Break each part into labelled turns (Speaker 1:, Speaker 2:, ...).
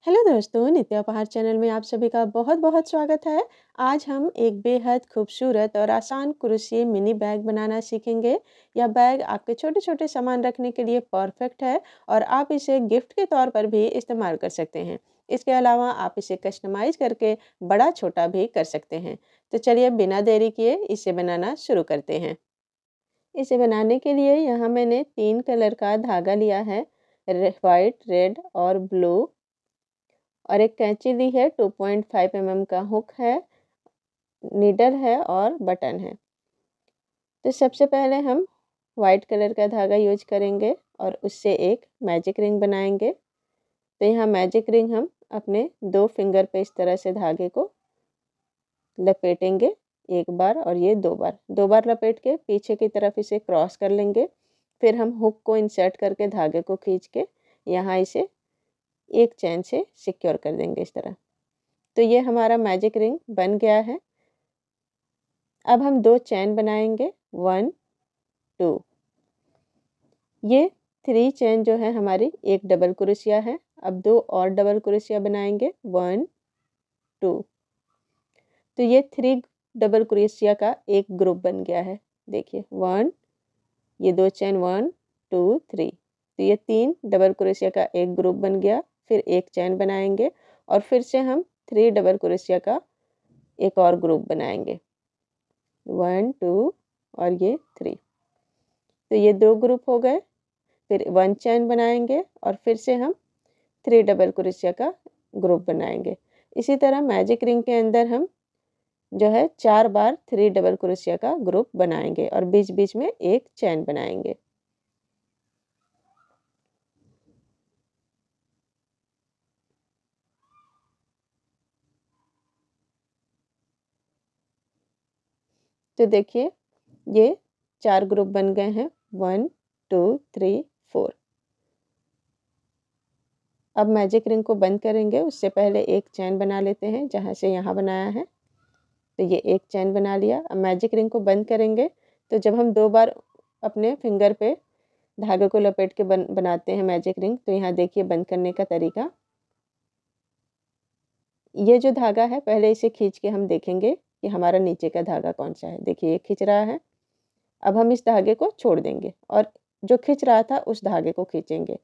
Speaker 1: Hello दोस्तों, नित्य उपहार चैनल में आप सभी का बहुत बहुत स्वागत है। आज हम एक बेहद खूबसूरत और आसान क्रोशिया मिनी बैग बनाना सीखेंगे। यह बैग आपके छोटे छोटे सामान रखने के लिए परफेक्ट है और आप इसे गिफ्ट के तौर पर भी इस्तेमाल कर सकते हैं। इसके अलावा आप इसे कस्टमाइज करके बड़ा छोटा भी कर सकते हैं। तो चलिए बिना देरी किए इसे बनाना शुरू करते हैं। इसे बनाने के लिए यहाँ मैंने 3 कलर का धागा लिया है, वाइट, रेड और ब्लू, और एक कैंची ली है, 2.5 mm का हुक है, नीडल है और बटन है। तो सबसे पहले हम वाइट कलर का धागा यूज करेंगे और उससे एक मैजिक रिंग बनाएंगे। तो यहाँ मैजिक रिंग हम अपने 2 फिंगर पे इस तरह से धागे को लपेटेंगे, एक बार और ये 2 बार लपेट के पीछे की तरफ इसे क्रॉस कर लेंगे। फिर हम हुक को इंसर्ट करके धागे को खींच के यहाँ इसे एक चैन से सिक्योर कर देंगे इस तरह। तो ये हमारा मैजिक रिंग बन गया है। अब हम 2 चैन बनाएंगे, 1 2। ये 3 चैन जो है हमारी एक डबल क्रोशिया है। अब 2 और डबल क्रोशिया बनाएंगे, 1 2। तो ये 3 डबल क्रोशिया का एक ग्रुप बन गया है। देखिए 1, ये 2 चैन 1 2 3। तो ये 3 डबल क्रोशिया का एक ग्रुप बन गया। फिर एक चैन बनाएंगे और फिर से हम 3 डबल क्रोशिया का एक और ग्रुप बनाएंगे, 1 2 और ये 3। तो ये 2 ग्रुप हो गए। फिर 1 चैन बनाएंगे और फिर से हम 3 डबल क्रोशिया का ग्रुप बनाएंगे। इसी तरह मैजिक रिंग के अंदर हम जो है 4 बार 3 डबल क्रोशिया का ग्रुप बनाएंगे और बीच बीच में एक चैन बनाएंगे। तो देखिए ये 4 ग्रुप बन गए हैं, 1 2 3 4। अब मैजिक रिंग को बंद करेंगे, उससे पहले एक चैन बना लेते हैं जहाँ से यहाँ बनाया है। तो ये एक चैन बना लिया। अब मैजिक रिंग को बंद करेंगे। तो जब हम 2 बार अपने फिंगर पे धागे को लपेट के बनाते हैं मैजिक रिंग, तो यहाँ देखिए बंद करने का तरीका। ये जो धागा है पहले इसे खींच के हम देखेंगे कि हमारा नीचे का धागा कौन सा है। देखिए ये खींच रहा है। अब हम इस धागे को छोड़ देंगे और जो खींच रहा था उस धागे को खींचेंगे।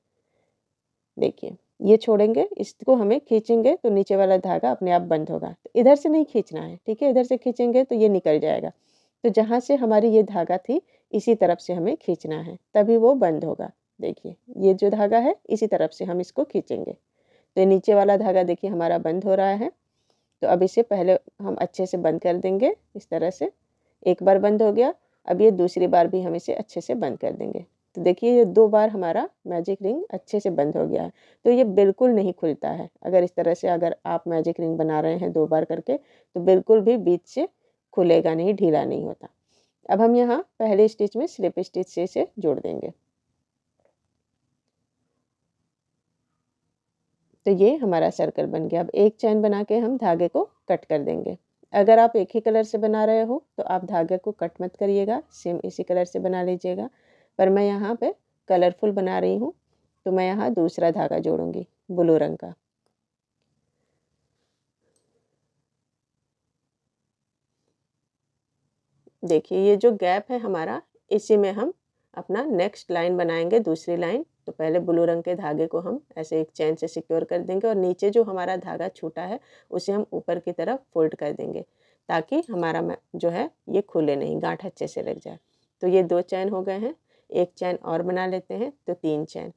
Speaker 1: देखिए ये छोड़ेंगे, इसको हमें खींचेंगे तो नीचे वाला धागा अपने आप बंद होगा। तो इधर से नहीं खींचना है, ठीक है? इधर से खींचेंगे तो ये निकल जाएगा। तो जहाँ से हमारी ये धागा थी इसी तरफ से हमें खींचना है, तभी वो बंद होगा। देखिए ये जो धागा है इसी तरफ से हम इसको खींचेंगे। तो ये नीचे वाला धागा देखिए हमारा बंद हो रहा है। तो अब इसे पहले हम अच्छे से बंद कर देंगे इस तरह से। एक बार बंद हो गया, अब ये दूसरी बार भी हम इसे अच्छे से बंद कर देंगे। तो देखिए ये 2 बार हमारा मैजिक रिंग अच्छे से बंद हो गया है। तो ये बिल्कुल नहीं खुलता है। अगर इस तरह से अगर आप मैजिक रिंग बना रहे हैं 2 बार करके, तो बिल्कुल भी बीच से खुलेगा नहीं, ढीला नहीं होता। अब हम यहाँ पहले स्टिच में स्लिप स्टिच से इसे जोड़ देंगे। तो ये हमारा सर्कल बन गया। अब एक चैन बना के हम धागे को कट कर देंगे। अगर आप एक ही कलर से बना रहे हो तो आप धागे को कट मत करिएगा, सेम इसी कलर से बना लीजिएगा। पर मैं यहाँ पे कलरफुल बना रही हूँ, तो मैं यहाँ दूसरा धागा जोड़ूंगी, ब्लू रंग का। देखिए ये जो गैप है हमारा, इसी में हम अपना नेक्स्ट लाइन बनाएंगे, दूसरी लाइन। तो पहले ब्लू रंग के धागे को हम ऐसे एक चैन से सिक्योर कर देंगे और नीचे जो हमारा धागा छूटा है उसे हम ऊपर की तरफ फोल्ड कर देंगे, ताकि हमारा जो है ये खुले नहीं, गांठ अच्छे से लग जाए। तो ये 2 चैन हो गए हैं। एक चैन और बना लेते हैं, तो 3 चैन।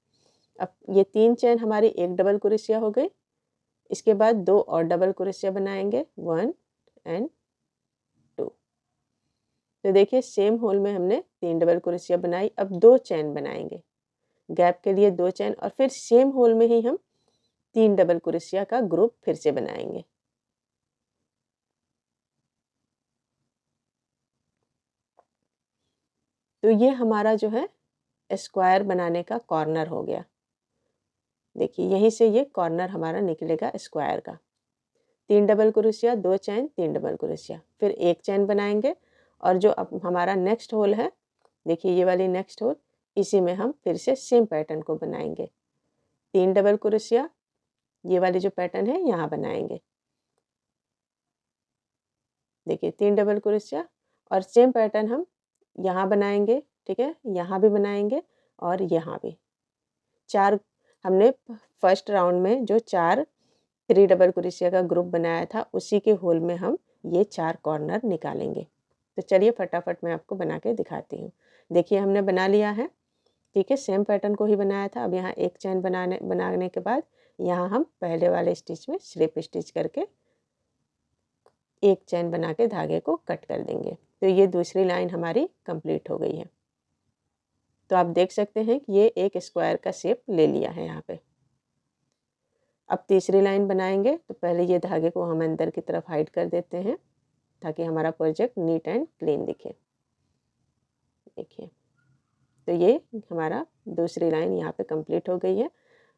Speaker 1: अब ये 3 चैन हमारी एक डबल क्रोशिया हो गई। इसके बाद 2 और डबल क्रोशिया बनाएंगे, 1 एंड 2। तो देखिए सेम होल में हमने 3 डबल क्रोशिया बनाई। अब 2 चैन बनाएंगे, गैप के लिए 2 चैन, और फिर सेम होल में ही हम 3 डबल क्रोशिया का ग्रुप फिर से बनाएंगे। तो ये हमारा जो है स्क्वायर बनाने का कॉर्नर हो गया। देखिए यहीं से ये कॉर्नर हमारा निकलेगा स्क्वायर का। 3 डबल क्रोशिया, 2 चैन, 3 डबल क्रोशिया, फिर एक चैन बनाएंगे। और जो अब हमारा नेक्स्ट होल है, देखिए ये वाली नेक्स्ट होल, इसी में हम फिर से सेम पैटर्न को बनाएंगे। 3 डबल क्रोशिया, ये वाली जो पैटर्न है यहाँ बनाएंगे। देखिए 3 डबल क्रोशिया और सेम पैटर्न हम यहाँ बनाएंगे, ठीक है, यहाँ भी बनाएंगे और यहाँ भी। 4 हमने फर्स्ट राउंड में जो 4 3 डबल क्रोशिया का ग्रुप बनाया था, उसी के होल में हम ये 4 कॉर्नर निकालेंगे। तो चलिए फटाफट मैं आपको बना के दिखाती हूँ। देखिए हमने बना लिया है, ठीक है, सेम पैटर्न को ही बनाया था। अब यहाँ एक चैन बनाने के बाद यहाँ हम पहले वाले स्टिच में स्लिप स्टिच करके एक चैन बना के धागे को कट कर देंगे। तो ये दूसरी लाइन हमारी कंप्लीट हो गई है। तो आप देख सकते हैं कि ये एक स्क्वायर का शेप ले लिया है यहाँ पे। अब तीसरी लाइन बनाएंगे, तो पहले ये धागे को हम अंदर की तरफ हाइड कर देते हैं ताकि हमारा प्रोजेक्ट नीट एंड क्लीन दिखे। देखिए, तो ये हमारा दूसरी लाइन यहाँ पे कंप्लीट हो गई है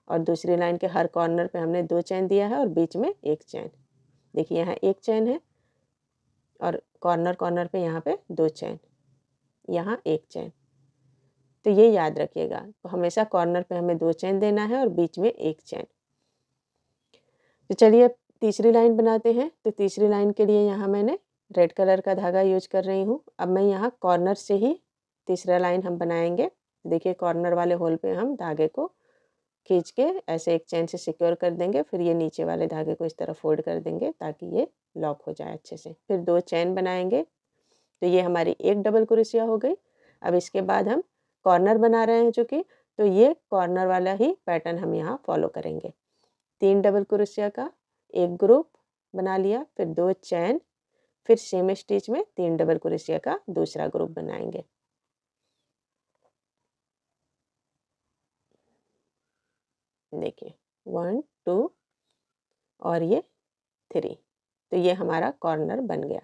Speaker 1: और दूसरी लाइन के हर कॉर्नर पे हमने 2 चैन दिया है और बीच में एक चैन। देखिए यहाँ एक चैन है और कॉर्नर कॉर्नर पे यहाँ पे 2 चैन, यहाँ एक चैन। तो ये याद रखिएगा, तो हमेशा कॉर्नर पे हमें 2 चैन देना है और बीच में एक चैन। तो चलिए तीसरी लाइन बनाते हैं। तो तीसरी लाइन के लिए यहाँ मैंने रेड कलर का धागा यूज कर रही हूँ। अब मैं यहाँ कॉर्नर से ही तीसरा लाइन हम बनाएंगे। देखिए कॉर्नर वाले होल पे हम धागे को खींच के ऐसे एक चैन से सिक्योर कर देंगे, फिर ये नीचे वाले धागे को इस तरह फोल्ड कर देंगे ताकि ये लॉक हो जाए अच्छे से। फिर 2 चैन बनाएंगे। तो ये हमारी एक डबल क्रोशिया हो गई। अब इसके बाद हम कॉर्नर बना रहे हैं चूँकि, तो ये कॉर्नर वाला ही पैटर्न हम यहाँ फॉलो करेंगे। 3 डबल क्रोशिया का एक ग्रुप बना लिया, फिर 2 चैन, फिर सेम स्टिच में 3 डबल क्रोशिया का दूसरा ग्रुप बनाएंगे। देखिए 1 2 और ये 3। तो ये हमारा कॉर्नर बन गया,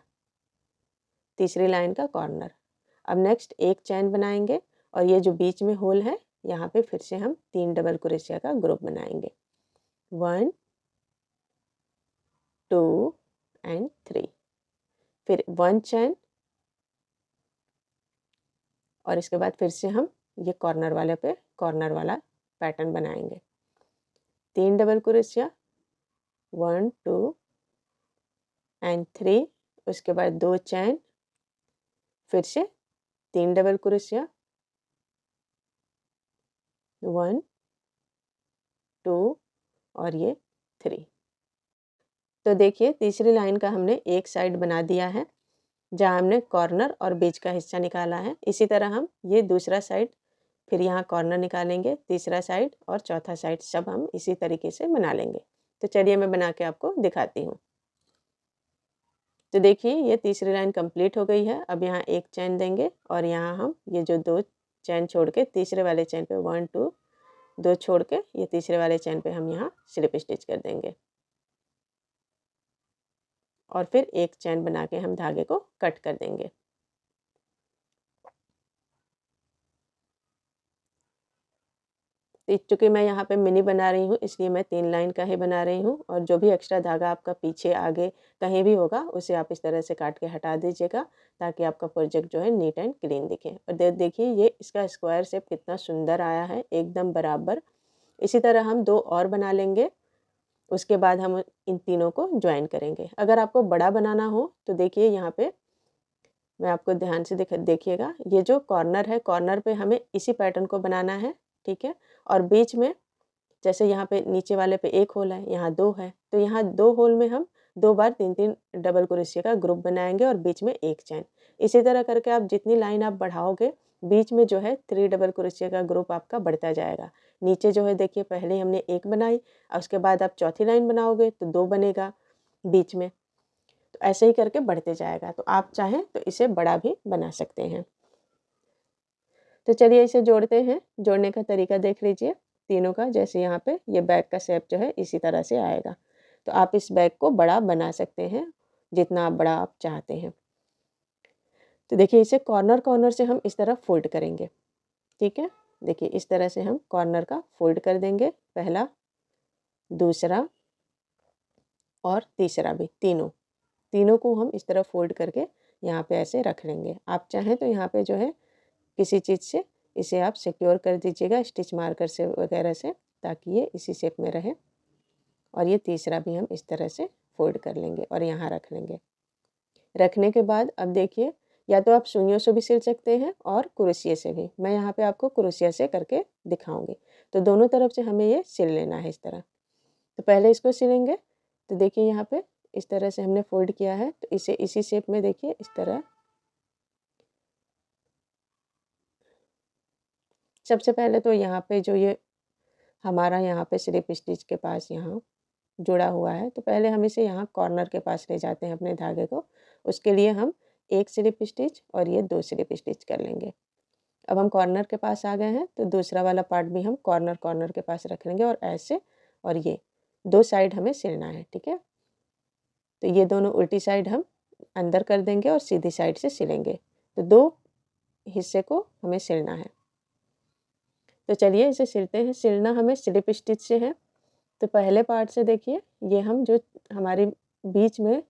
Speaker 1: तीसरी लाइन का कॉर्नर। अब नेक्स्ट एक चैन बनाएंगे और ये जो बीच में होल है यहाँ पे फिर से हम 3 डबल क्रोशिया का ग्रुप बनाएंगे। 1 2 एंड 3, फिर 1 चैन और इसके बाद फिर से हम ये कॉर्नर वाले पे कॉर्नर वाला पैटर्न बनाएंगे। 3 डबल क्रोशिया, 1 2 एंड 3, उसके बाद 2 चैन, फिर से 3 डबल क्रोशिया, 1 2 और ये 3। तो देखिए तीसरी लाइन का हमने एक साइड बना दिया है जहाँ हमने कॉर्नर और बीच का हिस्सा निकाला है। इसी तरह हम ये दूसरा साइड, फिर यहाँ कॉर्नर निकालेंगे, तीसरा साइड और चौथा साइड सब हम इसी तरीके से बना लेंगे। तो चलिए मैं बना के आपको दिखाती हूँ। तो देखिए ये तीसरी लाइन कंप्लीट हो गई है। अब यहाँ एक चैन देंगे और यहाँ हम ये जो 2 चैन छोड़ के तीसरे वाले चैन पे 1 2 2 छोड़ के ये तीसरे वाले चैन पे हम यहाँ स्लिप स्टिच कर देंगे और फिर एक चैन बना के हम धागे को कट कर देंगे। तो चूँकि मैं यहाँ पे मिनी बना रही हूँ इसलिए मैं 3 लाइन का ही बना रही हूँ और जो भी एक्स्ट्रा धागा आपका पीछे आगे कहीं भी होगा उसे आप इस तरह से काट के हटा दीजिएगा ताकि आपका प्रोजेक्ट जो है नीट एंड क्लीन दिखे। और देखिए ये इसका स्क्वायर शेप कितना सुंदर आया है, एकदम बराबर। इसी तरह हम 2 और बना लेंगे, उसके बाद हम इन तीनों को ज्वाइन करेंगे। अगर आपको बड़ा बनाना हो तो देखिए यहाँ पे मैं आपको ध्यान से देखिएगा, ये जो कॉर्नर है कॉर्नर पे हमें इसी पैटर्न को बनाना है, ठीक है। और बीच में जैसे यहाँ पे नीचे वाले पे एक होल है, यहाँ 2 है, तो यहाँ 2 होल में हम 2 बार 3-3 डबल क्रोशिया का ग्रुप बनाएंगे और बीच में एक चैन। इसी तरह करके आप जितनी लाइन आप बढ़ाओगे बीच में जो है 3 डबल क्रोशिया का ग्रुप आपका बढ़ता जाएगा। नीचे जो है देखिए पहले हमने एक बनाई और उसके बाद आप चौथी लाइन बनाओगे तो 2 बनेगा बीच में, तो ऐसे ही करके बढ़ते जाएगा। तो आप चाहें तो इसे बड़ा भी बना सकते हैं। तो चलिए इसे जोड़ते हैं। जोड़ने का तरीका देख लीजिए तीनों का। जैसे यहाँ पे ये बैग का शेप जो है इसी तरह से आएगा। तो आप इस बैग को बड़ा बना सकते हैं जितना आप बड़ा आप चाहते हैं। तो देखिए इसे कॉर्नर कॉर्नर से हम इस तरह फोल्ड करेंगे, ठीक है। देखिए इस तरह से हम कॉर्नर का फोल्ड कर देंगे, पहला, दूसरा और तीसरा भी, तीनों को हम इस तरह फोल्ड करके यहाँ पे ऐसे रख लेंगे। आप चाहें तो यहाँ पे जो है किसी चीज़ से इसे आप सिक्योर कर दीजिएगा, स्टिच मार्कर से वगैरह से, ताकि ये इसी शेप में रहे। और ये तीसरा भी हम इस तरह से फोल्ड कर लेंगे और यहाँ रख लेंगे। रखने के बाद अब देखिए, या तो आप सुइयों से भी सिल सकते हैं और क्रोशिया से भी। मैं यहाँ पे आपको क्रोशिया से करके दिखाऊंगी। तो दोनों तरफ से हमें ये सिल लेना है इस तरह। तो पहले इसको सिलेंगे। तो देखिए यहाँ पे इस तरह से हमने फोल्ड किया है, तो इसे इसी शेप में देखिए इस तरह। सबसे पहले तो यहाँ पे जो ये हमारा यहाँ पे स्लिप स्टिच के पास यहाँ जुड़ा हुआ है, तो पहले हम इसे यहाँ कॉर्नर के पास ले जाते हैं अपने धागे को। उसके लिए हम एक स्लिप स्टिच और ये 2 स्लिप स्टिच कर लेंगे। अब हम कॉर्नर के पास आ गए हैं, तो दूसरा वाला पार्ट भी हम कॉर्नर के पास रख लेंगे और ऐसे, और ये 2 साइड हमें सिलना है, ठीक है। तो ये दोनों उल्टी साइड हम अंदर कर देंगे और सीधी साइड से सिलेंगे। तो 2 हिस्से को हमें सिलना है। तो चलिए इसे सिलते हैं। सिलना हमें स्लिप स्टिच से है। तो पहले पार्ट से देखिए, ये हम जो हमारे बीच में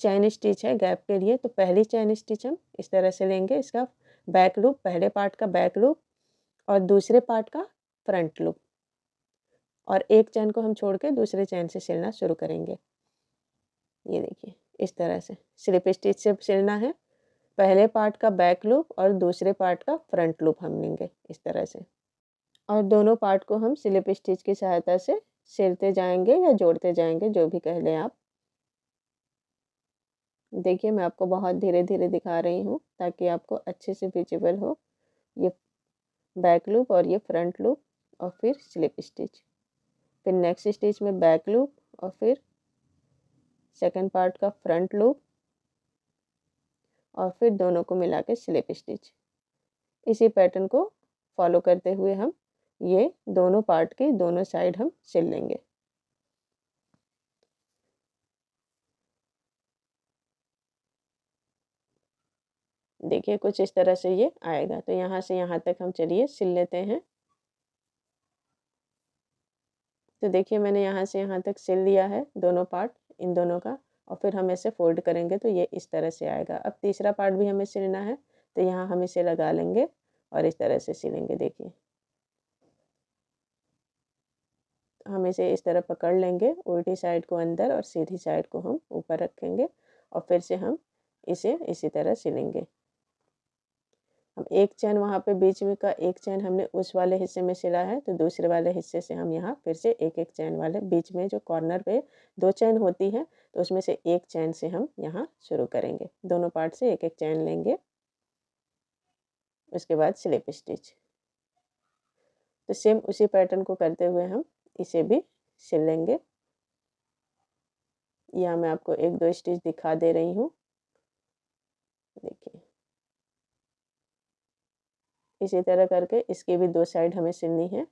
Speaker 1: चैन स्टिच है गैप के लिए, तो पहली चैन स्टिच हम इस तरह से लेंगे। इसका बैक लूप, पहले पार्ट का बैक लूप और दूसरे पार्ट का फ्रंट लूप, और एक चैन को हम छोड़ के दूसरे चैन से सिलना शुरू करेंगे। ये देखिए इस तरह से स्लिप स्टिच से सिलना है। पहले पार्ट का बैक लूप और दूसरे पार्ट का फ्रंट लूप हम लेंगे इस तरह से, और दोनों पार्ट को हम स्लिप स्टिच की सहायता से सिलते जाएंगे या जोड़ते जाएंगे, जो भी कह लें आप। देखिए मैं आपको बहुत धीरे धीरे दिखा रही हूँ ताकि आपको अच्छे से विजिबल हो। ये बैक लूप और ये फ्रंट लूप और फिर स्लिप स्टिच, फिर नेक्स्ट स्टिच में बैक लूप और फिर सेकंड पार्ट का फ्रंट लूप और फिर दोनों को मिला के स्लिप स्टिच। इसी पैटर्न को फॉलो करते हुए हम ये दोनों पार्ट की दोनों साइड हम सिल लेंगे। देखिए कुछ इस तरह से ये आएगा। तो यहाँ से यहाँ तक हम चलिए सिल लेते हैं। तो देखिए मैंने यहाँ से यहाँ तक सिल लिया है दोनों पार्ट इन दोनों का, और फिर हम ऐसे फोल्ड करेंगे तो ये इस तरह से आएगा। अब तीसरा पार्ट भी हमें सिलना है, तो यहाँ हम इसे लगा लेंगे और इस तरह से सिलेंगे। देखिए हम इसे इस तरह पकड़ लेंगे, उल्टी साइड को अंदर और सीधी साइड को हम ऊपर रखेंगे और फिर से हम इसे इसी तरह सिलेंगे। हम एक चैन वहाँ पे बीच में का एक चैन हमने उस वाले हिस्से में सिला है, तो दूसरे वाले हिस्से से हम यहाँ फिर से एक एक चैन वाले बीच में जो कॉर्नर पे 2 चैन होती है, तो उसमें से एक चैन से हम यहाँ शुरू करेंगे। दोनों पार्ट से एक एक चैन लेंगे, उसके बाद स्लिप स्टिच। तो सेम उसी पैटर्न को करते हुए हम इसे भी सिल लेंगे। यहाँ मैं आपको 1-2 स्टिच दिखा दे रही हूँ। देखिए इसी तरह करके इसकी भी 2 साइड हमें सिलनी है।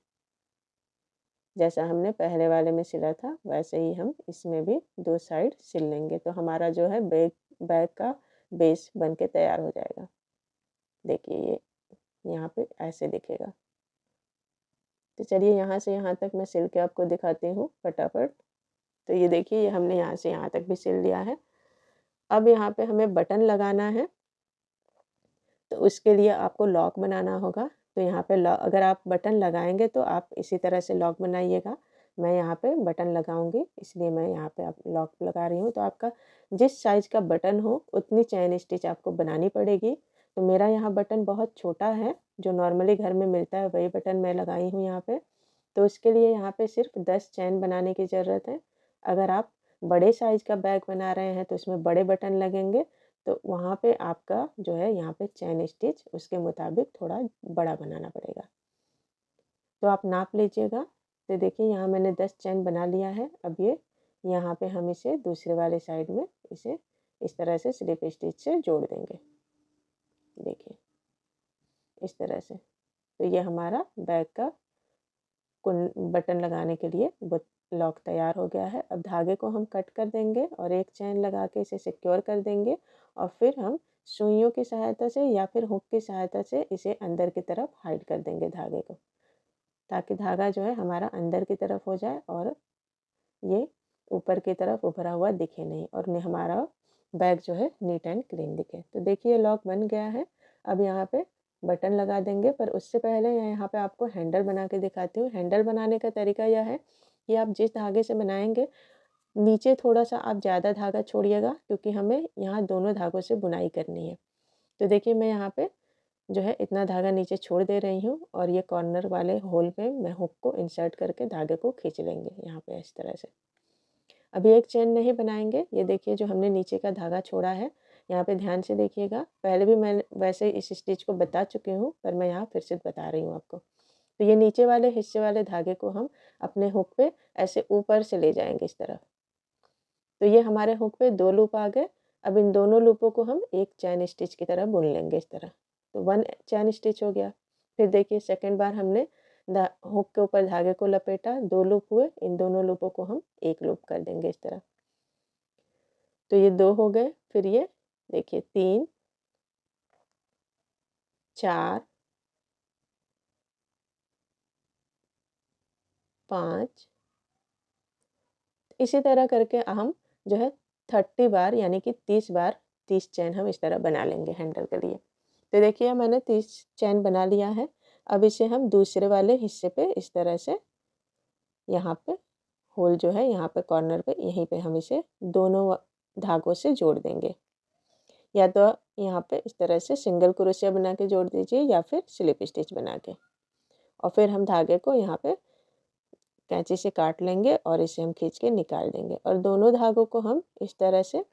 Speaker 1: जैसा हमने पहले वाले में सिला था वैसे ही हम इसमें भी 2 साइड सिल लेंगे। तो हमारा जो है बैग का बेस बन के तैयार हो जाएगा। देखिए ये यहाँ पे ऐसे दिखेगा। तो चलिए यहाँ से यहाँ तक मैं सिल के आपको दिखाती हूँ फटाफट। तो ये देखिए ये हमने यहाँ से यहाँ तक भी सिल लिया है। अब यहाँ पे हमें बटन लगाना है, तो उसके लिए आपको लॉक बनाना होगा। तो यहाँ पे अगर आप बटन लगाएंगे तो आप इसी तरह से लॉक बनाइएगा। मैं यहाँ पे बटन लगाऊंगी, इसलिए मैं यहाँ पे आप लॉक लगा रही हूँ। तो आपका जिस साइज़ का बटन हो उतनी चैन स्टिच आपको बनानी पड़ेगी। तो मेरा यहाँ बटन बहुत छोटा है, जो नॉर्मली घर में मिलता है वही बटन मैं लगाई हूँ यहाँ पे। तो इसके लिए यहाँ पे सिर्फ 10 चैन बनाने की ज़रूरत है। अगर आप बड़े साइज़ का बैग बना रहे हैं तो उसमें बड़े बटन लगेंगे, तो वहाँ पे आपका जो है यहाँ पे चैन स्टिच उसके मुताबिक थोड़ा बड़ा बनाना पड़ेगा। तो आप नाप लीजिएगा। तो देखिए यहाँ मैंने 10 चैन बना लिया है। अब ये यहाँ पे हम इसे दूसरे वाले साइड में इसे इस तरह से स्लिप स्टिच से जोड़ देंगे। देखिए इस तरह से। तो ये हमारा बैग का बटन लगाने के लिए लॉक तैयार हो गया है। अब धागे को हम कट कर देंगे और एक चैन लगा के इसे सिक्योर कर देंगे, और फिर हम सुइयों की सहायता से या फिर हुक की सहायता से इसे अंदर की तरफ हाइड कर देंगे धागे को, ताकि धागा जो है हमारा अंदर की तरफ हो जाए और ये ऊपर की तरफ उभरा हुआ दिखे नहीं, और हमारा बैग जो है नीट एंड क्लीन दिखे। तो देखिए लॉक बन गया है। अब यहाँ पे बटन लगा देंगे, पर उससे पहले यहाँ पे आपको हैंडल बना के दिखाती हूँ। हैंडल बनाने का तरीका यह है ये आप जिस धागे से बनाएंगे, नीचे थोड़ा सा आप ज़्यादा धागा छोड़िएगा, क्योंकि हमें यहाँ दोनों धागों से बुनाई करनी है। तो देखिए मैं यहाँ पे जो है इतना धागा नीचे छोड़ दे रही हूँ, और ये कॉर्नर वाले होल में मैं हुक को इंसर्ट करके धागे को खींच लेंगे यहाँ पे इस तरह से। अभी एक चेन नहीं बनाएंगे। ये देखिए जो हमने नीचे का धागा छोड़ा है, यहाँ पे ध्यान से देखिएगा। पहले भी मैं वैसे इस स्टिच को बता चुकी हूँ, पर मैं यहाँ फिर से बता रही हूँ आपको। तो ये नीचे वाले हिस्से वाले धागे को हम अपने हुक पे ऐसे ऊपर से ले जाएंगे इस तरफ। तो ये हमारे हुक पे 2 लूप आ गए। अब इन दोनों लूपों को हम एक चैन स्टिच की तरह बुन लेंगे इस तरह। तो 1 चैन स्टिच हो गया। फिर देखिए सेकंड बार हमने हुक के ऊपर धागे को लपेटा, 2 लूप हुए, इन दोनों लूपों को हम एक लूप कर देंगे इस तरह। तो ये 2 हो गए। फिर ये देखिए 3 4 5, इसी तरह करके हम जो है 30 बार यानी कि 30 बार 30 चैन हम इस तरह बना लेंगे हैंडल के लिए। तो देखिए मैंने 30 चैन बना लिया है। अब इसे हम दूसरे वाले हिस्से पे इस तरह से, यहाँ पे होल जो है यहाँ पे कॉर्नर पे, यहीं पे हम इसे दोनों धागों से जोड़ देंगे। या तो यहाँ पे इस तरह से सिंगल क्रोशिया बना के जोड़ दीजिए, या फिर स्लिप स्टिच बना के। और फिर हम धागे को यहाँ पे कैंची से काट लेंगे और इसे हम खींच के निकाल देंगे। और दोनों धागों को हम इस तरह से,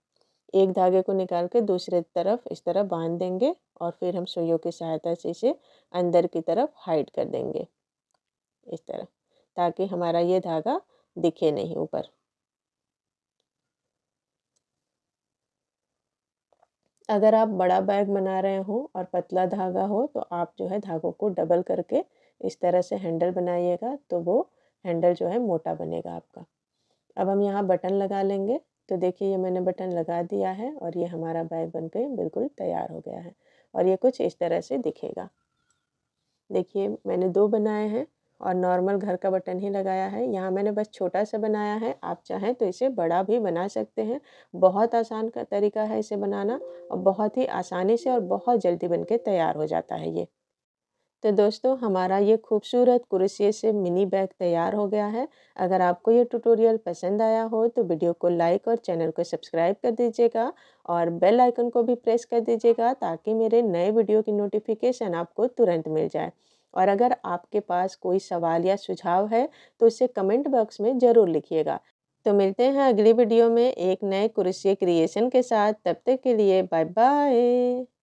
Speaker 1: एक धागे को निकाल के दूसरे तरफ इस तरह बांध देंगे, और फिर हम सुइयों की सहायता से इसे अंदर की तरफ हाइड कर देंगे इस तरह, ताकि हमारा ये धागा दिखे नहीं ऊपर। अगर आप बड़ा बैग बना रहे हो और पतला धागा हो, तो आप जो है धागों को डबल करके इस तरह से हैंडल बनाइएगा, तो वो हैंडल जो है मोटा बनेगा आपका। अब हम यहाँ बटन लगा लेंगे। तो देखिए ये मैंने बटन लगा दिया है, और ये हमारा बैग बनके बिल्कुल तैयार हो गया है। और ये कुछ इस तरह से दिखेगा। देखिए मैंने 2 बनाए हैं, और नॉर्मल घर का बटन ही लगाया है। यहाँ मैंने बस छोटा सा बनाया है, आप चाहें तो इसे बड़ा भी बना सकते हैं। बहुत आसान का तरीका है इसे बनाना, और बहुत ही आसानी से और बहुत जल्दी बनके तैयार हो जाता है ये। तो दोस्तों हमारा ये खूबसूरत कुरुशिये से मिनी बैग तैयार हो गया है। अगर आपको ये ट्यूटोरियल पसंद आया हो तो वीडियो को लाइक और चैनल को सब्सक्राइब कर दीजिएगा, और बेल आइकन को भी प्रेस कर दीजिएगा, ताकि मेरे नए वीडियो की नोटिफिकेशन आपको तुरंत मिल जाए। और अगर आपके पास कोई सवाल या सुझाव है तो इसे कमेंट बॉक्स में ज़रूर लिखिएगा। तो मिलते हैं अगली वीडियो में एक नए कुरुशिये क्रिएशन के साथ। तब तक के लिए बाय बाय।